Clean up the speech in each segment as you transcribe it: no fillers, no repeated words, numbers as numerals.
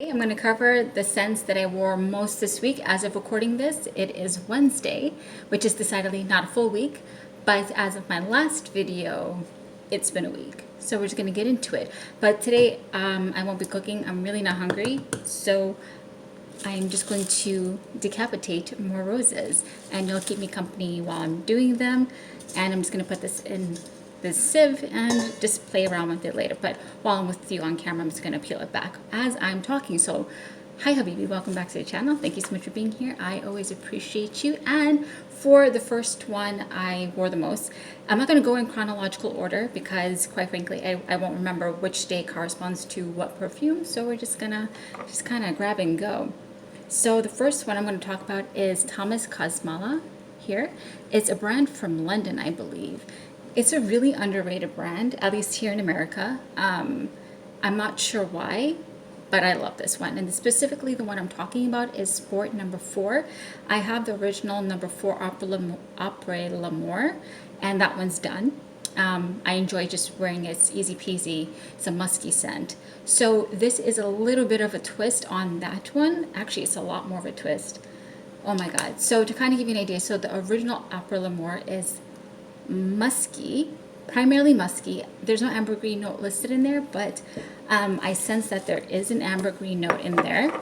I'm going to cover the scents that I wore most this week. As of recording this, it is Wednesday, which is decidedly not a full week, but as of my last video, it's been a week. So we're just going to get into it. But today, I won't be cooking. I'm really not hungry, so I'm just going to decapitate more roses, and you'll keep me company while I'm doing them. And I'm just going to put this in this sieve and just play around with it later. But while I'm with you on camera, I'm just going to peel it back as I'm talking. So hi Habibi, welcome back to the channel. Thank you so much for being here. I always appreciate you. And for the first one I wore the most, I'm not going to go in chronological order because quite frankly I won't remember which day corresponds to what perfume, so we're just gonna kind of grab and go. So the first one I'm going to talk about is Thomas Kosmala here. It's a brand from London, I believe. It's a really underrated brand, at least here in America. I'm not sure why, but I love this one. And specifically the one I'm talking about is Sport number 4. I have the original number 4 Après l'Amour, and that one's done. I enjoy just wearing it. It's easy peasy. It's a musky scent. So this is a little bit of a twist on that one. Actually, it's a lot more of a twist. Oh my God. So to kind of give you an idea, so the original Après l'Amour is musky, primarily musky. There's no ambergris note listed in there, but I sense that there is an ambergris note in there.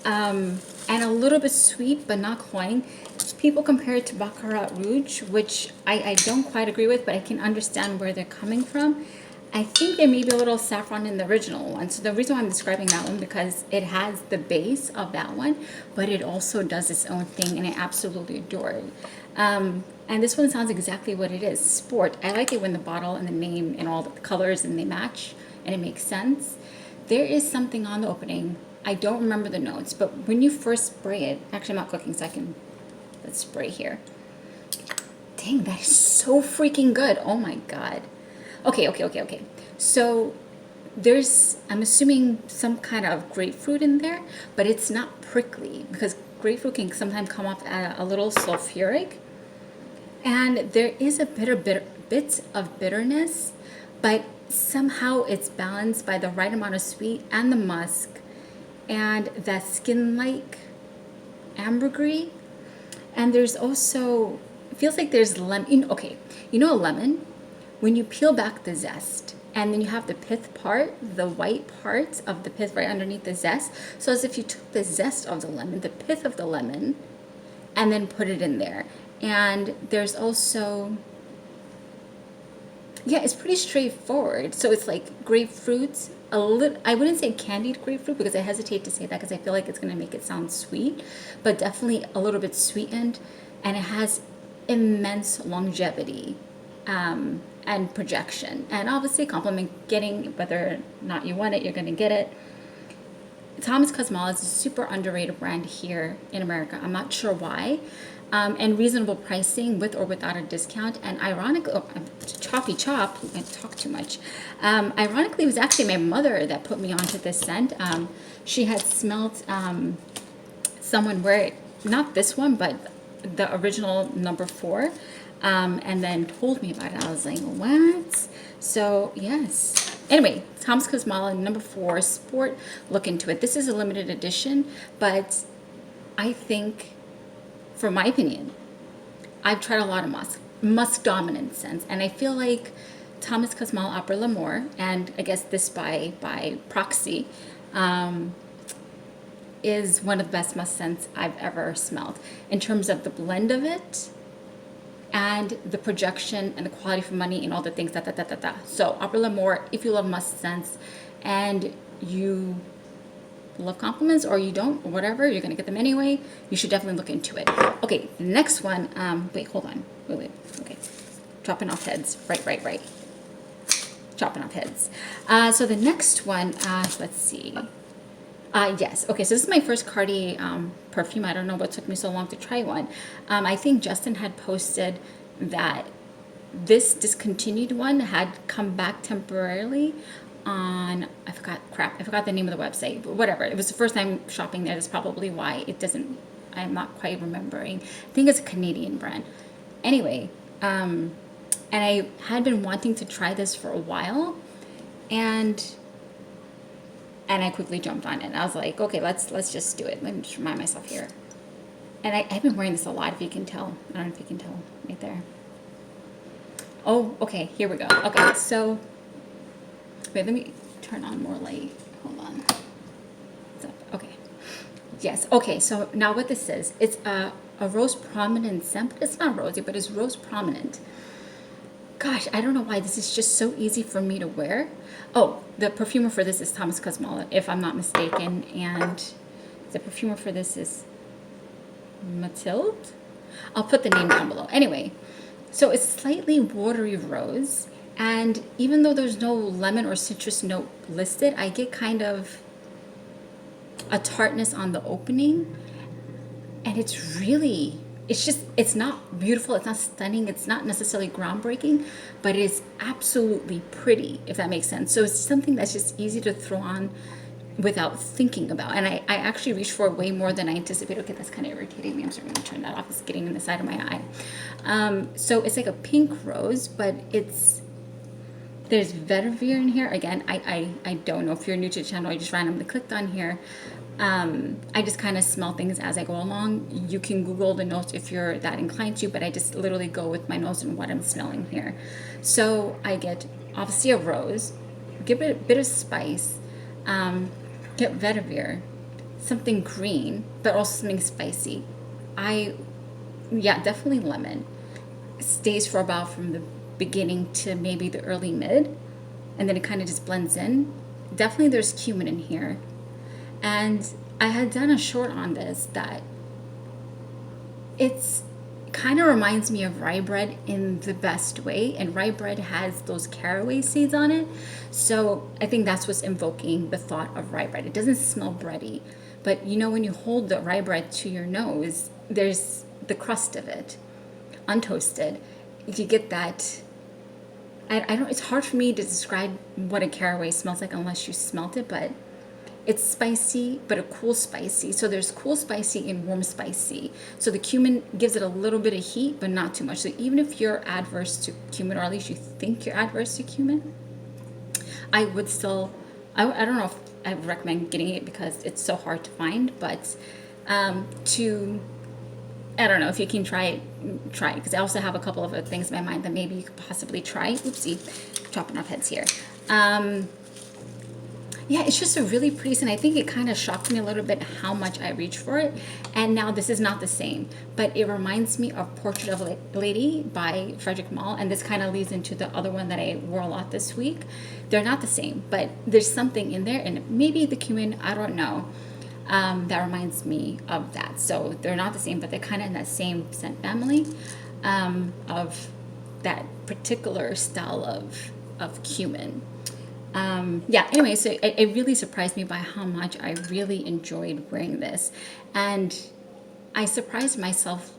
And a little bit sweet, but not cloying. People compare it to Baccarat Rouge, which I don't quite agree with, but I can understand where they're coming from. I think there may be a little saffron in the original one. So the reason why I'm describing that one, because it has the base of that one, but it also does its own thing, and I absolutely adore it. And this one sounds exactly what it is, Sport. I like it when the bottle and the name and all the colors and they match and it makes sense. There is something on the opening. I don't remember the notes, but when you first spray it, actually I'm not cooking, so let's spray here. Dang, that is so freaking good. Oh my God. Okay. So there's, I'm assuming some kind of grapefruit in there, but it's not prickly because grapefruit can sometimes come off a little sulfuric. And there is a bit of bitterness, but somehow it's balanced by the right amount of sweet and the musk and that skin-like ambergris. And there's also, it feels like there's lemon. Okay, you know a lemon? When you peel back the zest, and then you have the pith part, the white part of the pith right underneath the zest. So as if you took the zest of the lemon, the pith of the lemon, and then put it in there. And there's also, yeah, it's pretty straightforward. So it's like grapefruits, a little, I wouldn't say candied grapefruit because I hesitate to say that because I feel like it's going to make it sound sweet, but definitely a little bit sweetened, and it has immense longevity and projection, and obviously compliment getting, whether or not you want it, you're going to get it. Thomas Kosmala is a super underrated brand here in America. I'm not sure why. And reasonable pricing with or without a discount. And ironically, choppy chop, I talk too much. Ironically, it was actually my mother that put me onto this scent. She had smelled someone wear it, not this one, but the original number 4. And then told me about it. I was like, what? So yes. Anyway, Thomas Kosmala number 4 Sport. Look into it. This is a limited edition, but I think, for my opinion, I've tried a lot of musk dominant scents, and I feel like Thomas Kosmala Après l'Amour, and I guess this by proxy, is one of the best musk scents I've ever smelled in terms of the blend of it and the projection and the quality for money and all the things. So Après l'Amour, if you love musk scents and you love compliments, or you don't, or whatever, you're gonna get them anyway, you should definitely look into it. Okay, the next one, wait, hold on, wait, okay, chopping off heads, right, chopping off heads. So the next one, let's see, yes, okay, so this is my first Cartier perfume. I don't know what took me so long to try one. I think Justin had posted that this discontinued one had come back temporarily on, I forgot the name of the website, but whatever. It was the first time shopping there. That's probably why it doesn't, I'm not quite remembering. I think it's a Canadian brand. Anyway, and I had been wanting to try this for a while, and And I quickly jumped on it. I was like, okay, let's just do it. Let me just remind myself here. And I've been wearing this a lot, if you can tell. I don't know if you can tell right there. Oh, okay, here we go. Okay, so, wait, let me turn on more light. Hold on. Okay. Yes, okay, so now what this is, it's a rose prominent scent, but it's not rosy, but it's rose prominent. Gosh, I don't know why this is just so easy for me to wear. Oh, the perfumer for this is Thomas Kosmala, if I'm not mistaken, and the perfumer for this is Mathilde? I'll put the name down below. Anyway, so it's slightly watery rose, and even though there's no lemon or citrus note listed, I get kind of a tartness on the opening, and it's really, it's not beautiful, it's not stunning, it's not necessarily groundbreaking, but it is absolutely pretty, if that makes sense. So it's something that's just easy to throw on without thinking about. And I actually reached for way more than I anticipated. Okay, that's kind of irritating me. I'm sorry, I'm going to turn that off. It's getting in the side of my eye. So it's like a pink rose, but there's vetiver in here. Again, I don't know if you're new to the channel. I just randomly clicked on here. I just kind of smell things as I go along. You can Google the notes if you're that inclined to, but I just literally go with my nose and what I'm smelling here. So I get obviously a rose, give it a bit of spice, get vetiver, something green, but also something spicy. Yeah, definitely lemon. Stays for about from the beginning to maybe the early mid, and then it kind of just blends in. Definitely there's cumin in here. And I had done a short on this that it's kind of reminds me of rye bread in the best way, and rye bread has those caraway seeds on it, so I think that's what's invoking the thought of rye bread. It doesn't smell bready, but you know, when you hold the rye bread to your nose, there's the crust of it untoasted. You get that. I don't, it's hard for me to describe what a caraway smells like unless you smelt it, but it's spicy, but a cool spicy. So there's cool spicy and warm spicy. So the cumin gives it a little bit of heat, but not too much. So even if you're adverse to cumin, or at least you think you're adverse to cumin, I would still, I don't know if I would recommend getting it because it's so hard to find, but I don't know, if you can try it, because I also have a couple of other things in my mind that maybe you could possibly try. Oopsie, chopping off heads here. Yeah, it's just a really pretty scent. I think it kind of shocked me a little bit how much I reached for it. And now this is not the same, but it reminds me of Portrait of a Lady by Frederic Malle. And this kind of leads into the other one that I wore a lot this week. They're not the same, but there's something in there, and maybe the cumin, I don't know, that reminds me of that. So they're not the same, but they're kind of in that same scent family of that particular style of cumin. Yeah, anyway, so it really surprised me by how much I really enjoyed wearing this. And I surprised myself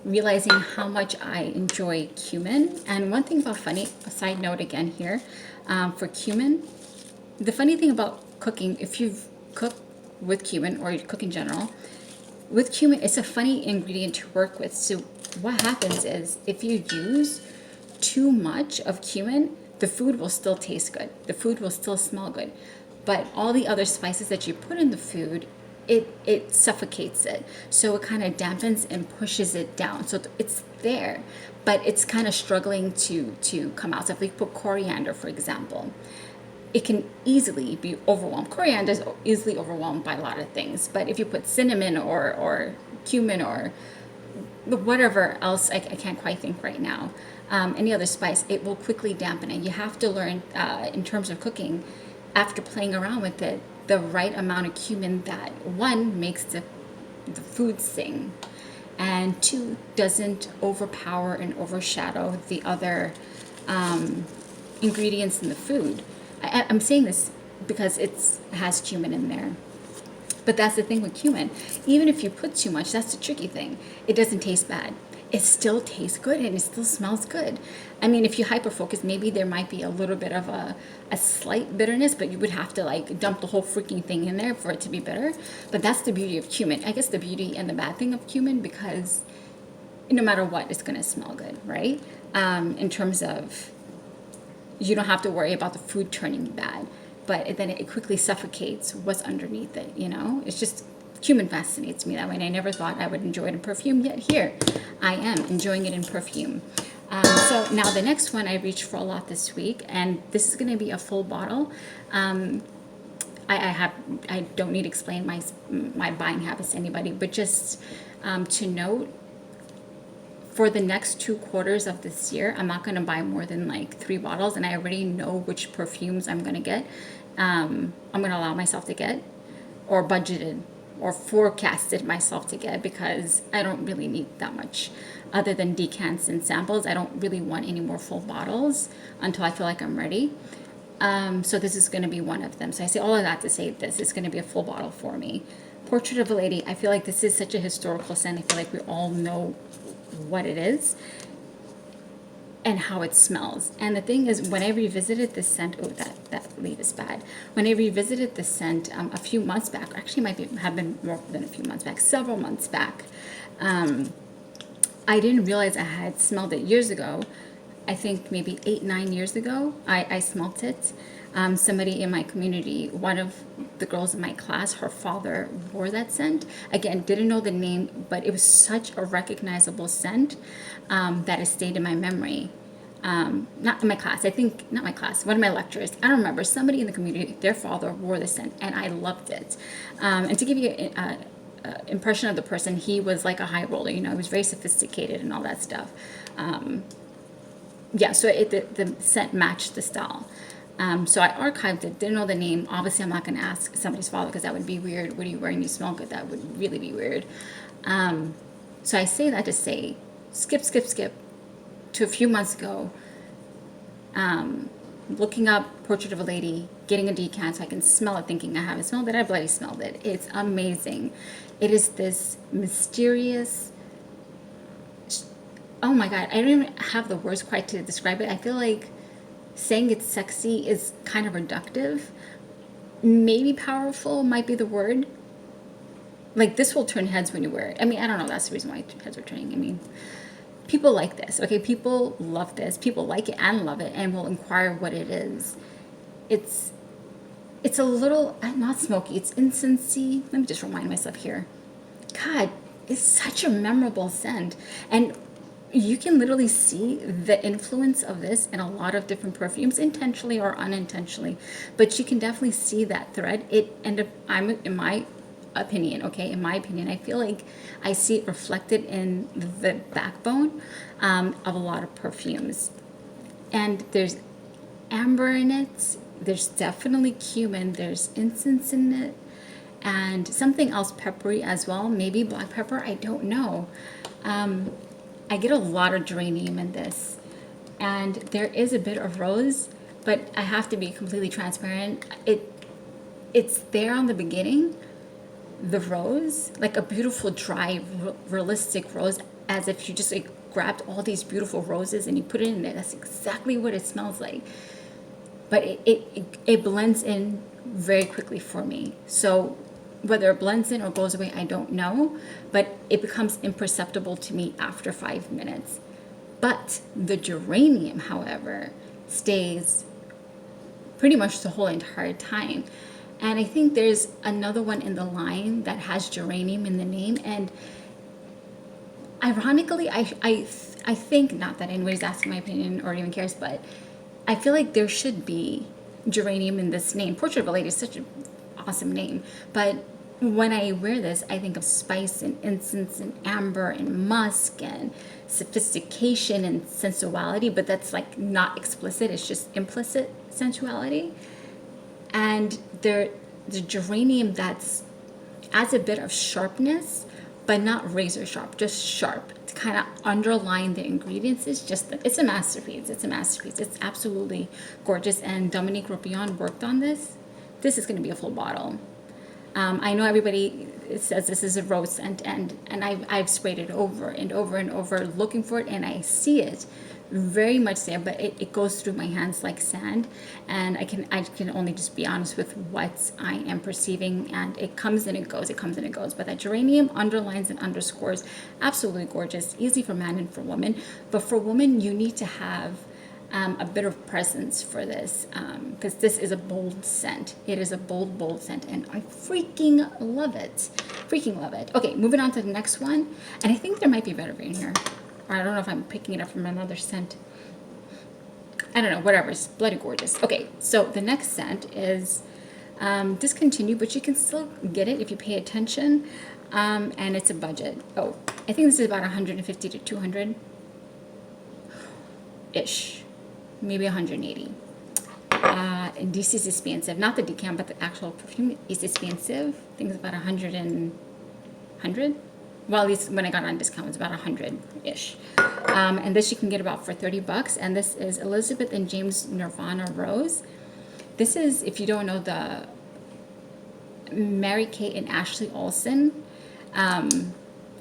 realizing how much I enjoy cumin. And one thing about a side note again here, for cumin, the funny thing about cooking, if you've cooked with cumin or you cook in general, with cumin, it's a funny ingredient to work with. So what happens is if you use too much of cumin, the food will still taste good. The food will still smell good. But all the other spices that you put in the food, it suffocates it. So it kind of dampens and pushes it down. So it's there, but it's kind of struggling to come out. So if we put coriander, for example, it can easily be overwhelmed. Coriander is easily overwhelmed by a lot of things. But if you put cinnamon or cumin or whatever else, I can't quite think right now, any other spice, it will quickly dampen it. You have to learn, in terms of cooking, after playing around with it, the right amount of cumin that, one, makes the food sing, and two, doesn't overpower and overshadow the other ingredients in the food. I'm saying this because it has cumin in there. But that's the thing with cumin. Even if you put too much, that's the tricky thing. It doesn't taste bad. It still tastes good and it still smells good. I mean, if you hyper-focus, maybe there might be a little bit of a slight bitterness, but you would have to like dump the whole freaking thing in there for it to be bitter. But that's the beauty of cumin. I guess the beauty and the bad thing of cumin, because no matter what, it's going to smell good, right? In terms of, you don't have to worry about the food turning bad. but then it quickly suffocates what's underneath it, you know? It's just, cumin fascinates me that way, and I never thought I would enjoy it in perfume, yet here I am enjoying it in perfume. So now the next one I reached for a lot this week, and this is going to be a full bottle. I don't need to explain my buying habits to anybody, but just to note, for the next 2 quarters of this year, I'm not going to buy more than like 3 bottles, and I already know which perfumes I'm going to get. I'm going to allow myself to get, or budgeted, or forecasted myself to get, because I don't really need that much. Other than decants and samples, I don't really want any more full bottles until I feel like I'm ready. So this is going to be one of them. So I say all of that to say this is going to be a full bottle for me. Portrait of a Lady. I feel like this is such a historical scent. I feel like we all know what it is and how it smells. And the thing is, when I revisited this scent, oh, that leaf is bad. When I revisited this scent a few months back, actually have been more than a few months back, several months back, I didn't realize I had smelled it years ago. I think maybe 8-9 years ago, I smelt it. Somebody in my community, one of the girls in my class, her father wore that scent. Again, didn't know the name, but it was such a recognizable scent that it stayed in my memory. Not in my class, I think, not my class, one of my lecturers. I don't remember, somebody in the community, their father wore the scent, and I loved it. And to give you an impression of the person, he was like a high roller, you know, he was very sophisticated and all that stuff. Yeah, so the scent matched the style. So I archived it, didn't know the name. Obviously, I'm not going to ask somebody's father, because that would be weird. What are you wearing? You smell good. That would really be weird. So I say that to say, skip to a few months ago, looking up Portrait of a Lady, getting a decant so I can smell it, thinking I haven't smelled it. I bloody smelled it. It's amazing. It is this mysterious, oh my God, I don't even have the words quite to describe it. I feel like saying it's sexy is kind of reductive. Maybe powerful might be the word. Like, this will turn heads when you wear it. I mean, I don't know, that's the reason why heads are turning. I mean, people like this, okay? People love this. People like it and love it and will inquire what it is. It's a little, not smoky, it's incensey. Let me just remind myself here. God, it's such a memorable scent. And you can literally see the influence of this in a lot of different perfumes, intentionally or unintentionally. But you can definitely see that thread. In my opinion, okay, in my opinion, I feel like I see it reflected in the backbone of a lot of perfumes. And there's amber in it. There's definitely cumin. There's incense in it. And something else peppery as well. Maybe black pepper. I don't know. I get a lot of geranium in this. And there is a bit of rose. But I have to be completely transparent. It's there on the beginning. The rose. Like a beautiful, dry, realistic rose. As if you just like grabbed all these beautiful roses and you put it in there. That's exactly what it smells like. But it blends in very quickly for me. So whether it blends in or goes away, I don't know. But it becomes imperceptible to me after 5 minutes. But the geranium, however, stays pretty much the whole entire time. And I think there's another one in the line that has geranium in the name. And ironically, I think, not that anybody's asking my opinion or even cares, but I feel like there should be geranium in this name. Portrait of a Lady is such an awesome name. But when I wear this, I think of spice and incense and amber and musk and sophistication and sensuality. But that's like not explicit. It's just implicit sensuality. And the geranium that's adds a bit of sharpness, but not razor sharp, just sharp to kind of underline the ingredients. It's a masterpiece. It's a masterpiece. It's absolutely gorgeous. And Dominique Roupillon worked on this. This is going to be a full bottle. I know everybody says this is a rose scent, and I've sprayed it over and over and over looking for it, and I see it very much there, but it goes through my hands like sand, and I can only just be honest with what I am perceiving, and it comes and it goes, but that geranium underlines and underscores, absolutely gorgeous, easy for man and for woman. But for woman, you need to have a bit of presence for this, because this is a bold scent. It is a bold, bold scent, and I freaking love it. Freaking love it. Okay, moving on to the next one, and I think there might be vetiver in here. Or I don't know if I'm picking it up from another scent. I don't know, whatever, it's bloody gorgeous. Okay, so the next scent is discontinued, but you can still get it if you pay attention, and it's a budget. Oh, I think this is about 150 to 200 ish, maybe 180. And this is expensive, not the decant, but the actual perfume is expensive. I think it's about 100. Well, at least when I got on discount, it was about 100-ish. And this you can get about for $30. And this is Elizabeth and James Nirvana Rose. This is, if you don't know, the Mary-Kate and Ashley Olsen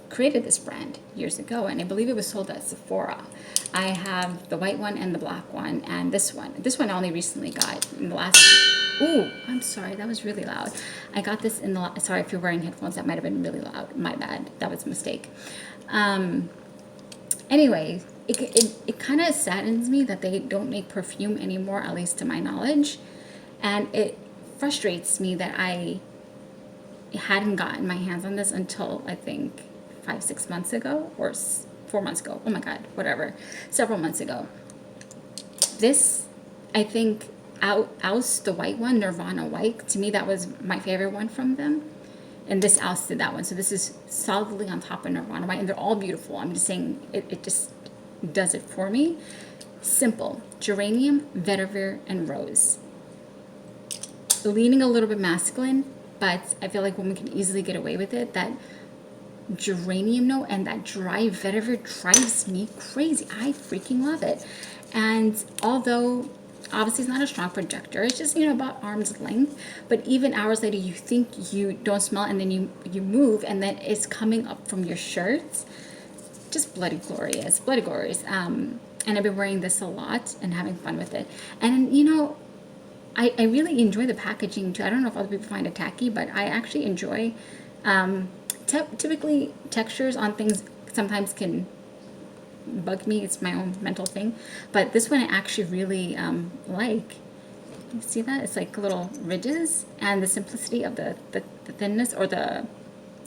created this brand years ago, and I believe it was sold at Sephora. I have the white one and the black one, and this one. This one I only recently got in the last... Ooh, I'm sorry, that was really loud. I got this in the... Sorry if you're wearing headphones, that might have been really loud. My bad. That was a mistake. Anyway, it kind of saddens me that they don't make perfume anymore, at least to my knowledge. And it frustrates me that I hadn't gotten my hands on this until, I think, 5-6 months ago, or 4 months ago. Oh my God, whatever. Several months ago. This, I think, oust the white one, Nirvana White. To me, that was my favorite one from them. And this ousted that one. So this is solidly on top of Nirvana White. And they're all beautiful. I'm just saying, it just does it for me. Simple. Geranium, vetiver, and rose. Leaning a little bit masculine, but I feel like women can easily get away with it. That geranium note and that dry vetiver drives me crazy. I freaking love it. And although obviously it's not a strong projector, it's just, you know, about arm's length, but even hours later you think you don't smell it, and then you move and then it's coming up from your shirts. Just bloody glorious. Bloody glorious. And I've been wearing this a lot and having fun with it. And you know, I really enjoy the packaging too. I don't know if other people find it tacky, but I actually enjoy typically textures on things sometimes can bug me. It's my own mental thing, but this one I actually really like. You see that? It's like little ridges, and the simplicity of the thinness, or the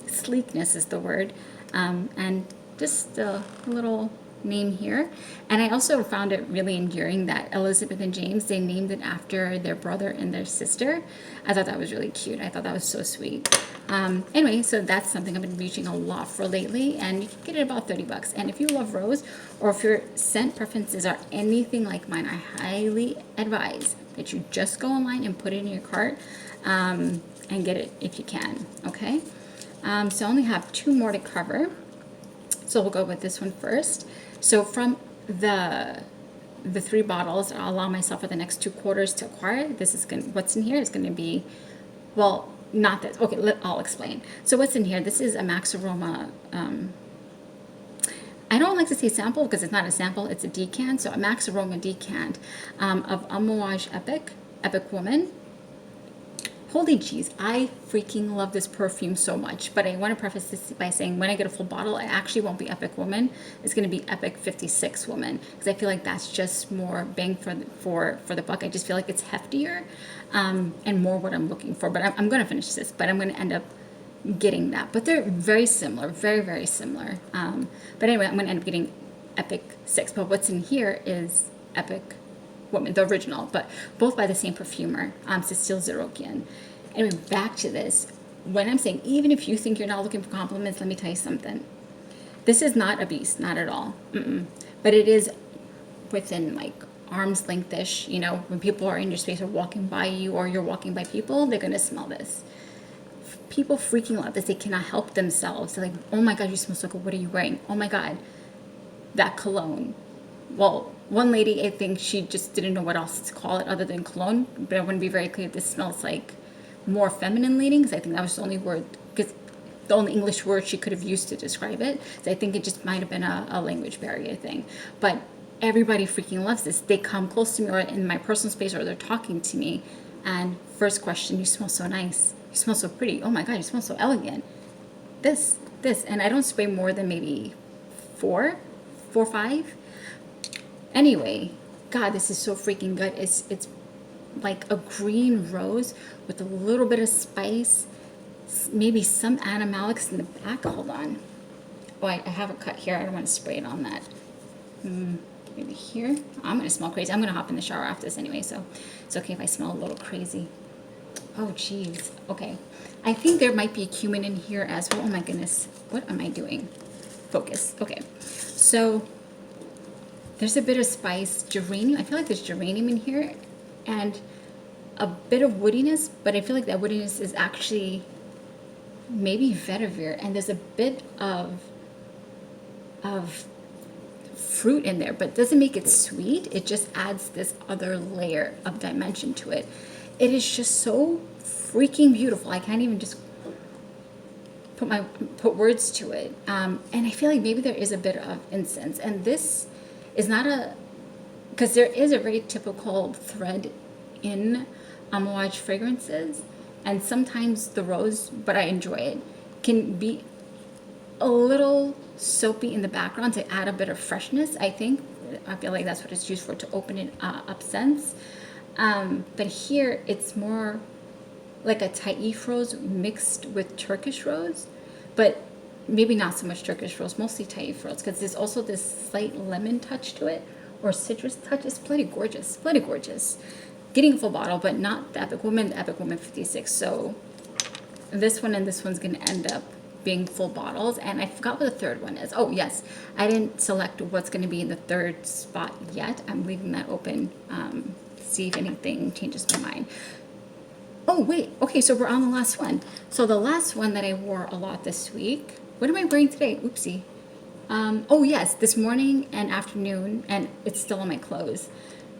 sleekness is the word, and just a little name here. And I also found it really endearing that Elizabeth and James, they named it after their brother and their sister. I thought that was really cute. I thought that was so sweet. Anyway, so that's something I've been reaching a lot for lately, and you can get it about $30. And if you love rose, or if your scent preferences are anything like mine, I highly advise that you just go online and put it in your cart, and get it if you can. Okay, so I only have 2 more to cover, so we'll go with this one first. So from the 3 bottles, I'll allow myself for the next 2 quarters to acquire. This is what's in here is going to be, well, not this. Okay, I'll explain. So what's in here? This is a Max Aroma. I don't like to say sample because it's not a sample, it's a decant. So a Max Aroma decant of Amouage Epic Woman. Holy jeez, I freaking love this perfume so much. But I want to preface this by saying when I get a full bottle, it actually won't be Epic Woman. It's going to be Epic 56 Woman, because I feel like that's just more bang for the buck. I just feel like it's heftier and more what I'm looking for. But I'm going to finish this, but I'm going to end up getting that. But they're very similar, very, very similar. But anyway, I'm going to end up getting Epic 6. But what's in here is Epic Woman, the original, but both by the same perfumer, Cecile Zerokian. Anyway, back to this. When I'm saying, even if you think you're not looking for compliments, let me tell you something. This is not a beast, not at all. But it is within like arm's length-ish. You know, when people are in your space or walking by you, or you're walking by people, they're gonna smell this. People freaking love this. They cannot help themselves. They're like, oh my God, you smell so good. What are you wearing? Oh my God, that cologne. Well, one lady, I think she just didn't know what else to call it other than cologne. But I want to be very clear, this smells like more feminine leaning, because I think that was the only word, because the only English word she could have used to describe it. So I think it just might have been a language barrier thing. But everybody freaking loves this. They come close to me or in my personal space, or they're talking to me, and first question, you smell so nice. You smell so pretty. Oh my God, you smell so elegant. This. And I don't spray more than maybe 4 or 5. Anyway, God, this is so freaking good. It's like a green rose with a little bit of spice, maybe some animalics in the back. Hold on. Oh, I have a cut here. I don't want to spray it on that. Maybe here. I'm gonna smell crazy. I'm gonna hop in the shower after this anyway, so it's okay if I smell a little crazy. Oh, geez. Okay. I think there might be a cumin in here as well. Oh my goodness. What am I doing? Focus. Okay. So there's a bit of spice, geranium. I feel like there's geranium in here and a bit of woodiness, but I feel like that woodiness is actually maybe vetiver, and there's a bit of fruit in there, but doesn't make it sweet. It just adds this other layer of dimension to it. It is just so freaking beautiful. I can't even just put words to it. And I feel like maybe there is a bit of incense, and this is not because there is a very typical thread in Amouage fragrances, and sometimes the rose, but I enjoy it, can be a little soapy in the background to add a bit of freshness. I feel like that's what it's used for, to open it up scents. But here it's more like a Taif rose mixed with Turkish rose, but maybe not so much Turkish rose, mostly Taif rose, because there's also this slight lemon touch to it, or citrus touch. It's bloody gorgeous, bloody gorgeous. Getting a full bottle, but not the Epic Woman 56. So this one and this one's gonna end up being full bottles, and I forgot what the third one is. Oh yes, I didn't select what's gonna be in the third spot yet. I'm leaving that open, see if anything changes my mind. Oh wait, okay, so we're on the last one. So the last one that I wore a lot this week, what am I wearing today? Oopsie. Oh yes, this morning and afternoon, and it's still on my clothes.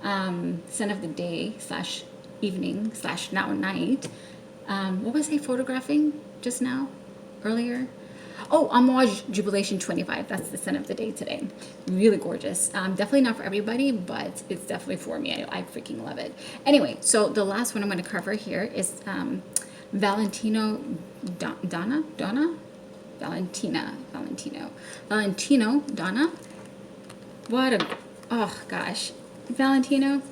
Scent of the day / evening / now night. What was I photographing just now, earlier? Oh, Amouage Jubilation 25. That's the scent of the day today. Really gorgeous. Definitely not for everybody, but it's definitely for me. I freaking love it. Anyway, so the last one I'm going to cover here is Valentino Donna? Valentino Donna. Oh gosh. Valentino,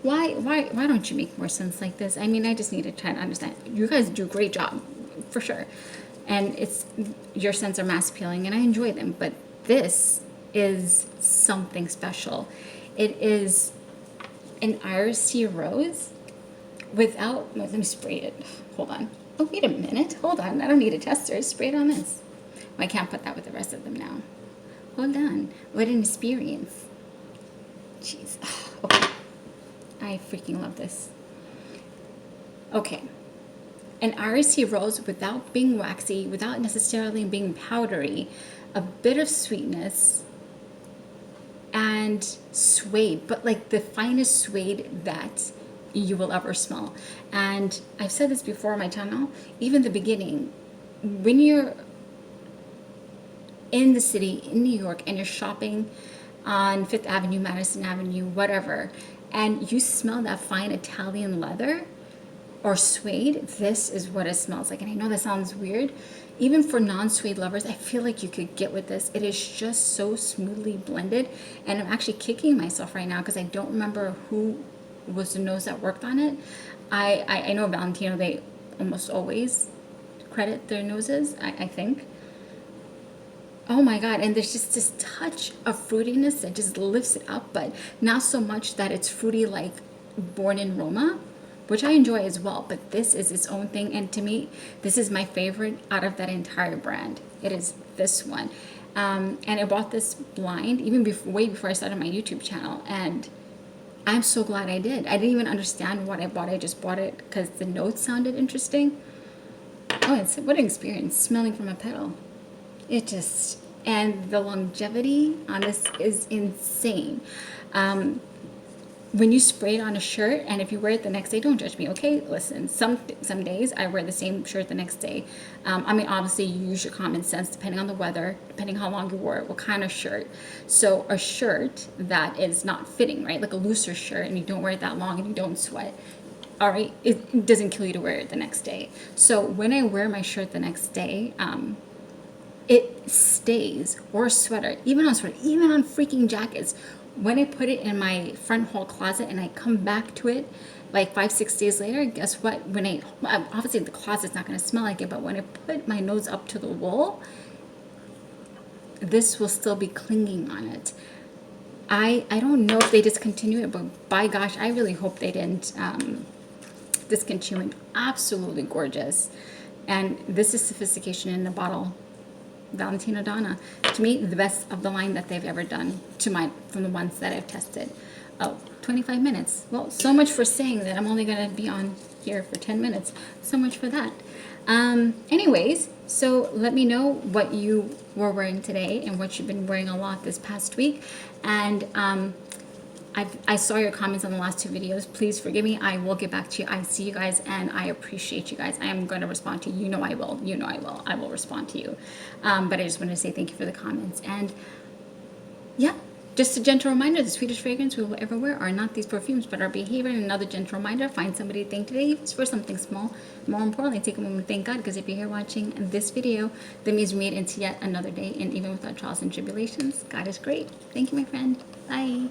why don't you make more scents like this? I mean, I just need to try to understand. You guys do a great job, for sure. And your scents are mass appealing, and I enjoy them. But this is something special. It is an irisy rose without. Let me spray it. Hold on. Oh, wait a minute. Hold on. I don't need a tester. Spray it on this. I can't put that with the rest of them now. Hold on. What an experience. Jeez. Okay. I freaking love this. Okay. An irisy rose without being waxy, without necessarily being powdery, a bit of sweetness, and suede, but like the finest suede that you will ever smell. And I've said this before on my channel, even the beginning, when you're in the city, in New York, and you're shopping on Fifth Avenue, Madison Avenue, whatever, and you smell that fine Italian leather or suede, this is what it smells like. And I know that sounds weird. Even for non-suede lovers, I feel like you could get with this. It is just so smoothly blended. And I'm actually kicking myself right now because I don't remember who was the nose that worked on it. I know Valentino, they almost always credit their noses, I think. Oh my God, and there's just this touch of fruitiness that just lifts it up, but not so much that it's fruity like Born in Roma, which I enjoy as well, but this is its own thing, and to me, this is my favorite out of that entire brand. It is this one. And I bought this blind, even way before I started my YouTube channel, and I'm so glad I did. I didn't even understand what I bought. I just bought it because the notes sounded interesting. Oh, what an experience, smelling from a petal. It just, and the longevity on this is insane. When you spray it on a shirt, and if you wear it the next day, don't judge me, okay? Listen, some days I wear the same shirt the next day. I mean, obviously you use your common sense depending on the weather, depending how long you wore it, what kind of shirt. So a shirt that is not fitting, right? Like a looser shirt, and you don't wear it that long and you don't sweat, all right, it doesn't kill you to wear it the next day. So when I wear my shirt the next day, it stays, or a sweater, even on freaking jackets, when I put it in my front hall closet and I come back to it like 5-6 days later, guess what? When I obviously the closet's not going to smell like it, but when I put my nose up to the wall, this will still be clinging on it. I don't know if they discontinue it, but by gosh, I really hope they didn't discontinue it. Absolutely gorgeous. And this is sophistication in a bottle. Valentino Donna, to me, the best of the line that they've ever done from the ones that I've tested. Oh, 25 minutes. Well, so much for saying that I'm only going to be on here for 10 minutes. So much for that. Anyways, so let me know what you were wearing today and what you've been wearing a lot this past week. And I saw your comments on the last 2 videos. Please forgive me. I will get back to you. I see you guys and I appreciate you guys. I am going to respond to you. You know I will. You know I will. I will respond to you. But I just wanted to say thank you for the comments. And yeah, just a gentle reminder, the sweetest fragrance we will ever wear are not these perfumes, but our behavior. And another gentle reminder, find somebody to thank today for something small. More importantly, take a moment to thank God, because if you're here watching this video, that means we made it into yet another day. And even without trials and tribulations, God is great. Thank you, my friend. Bye.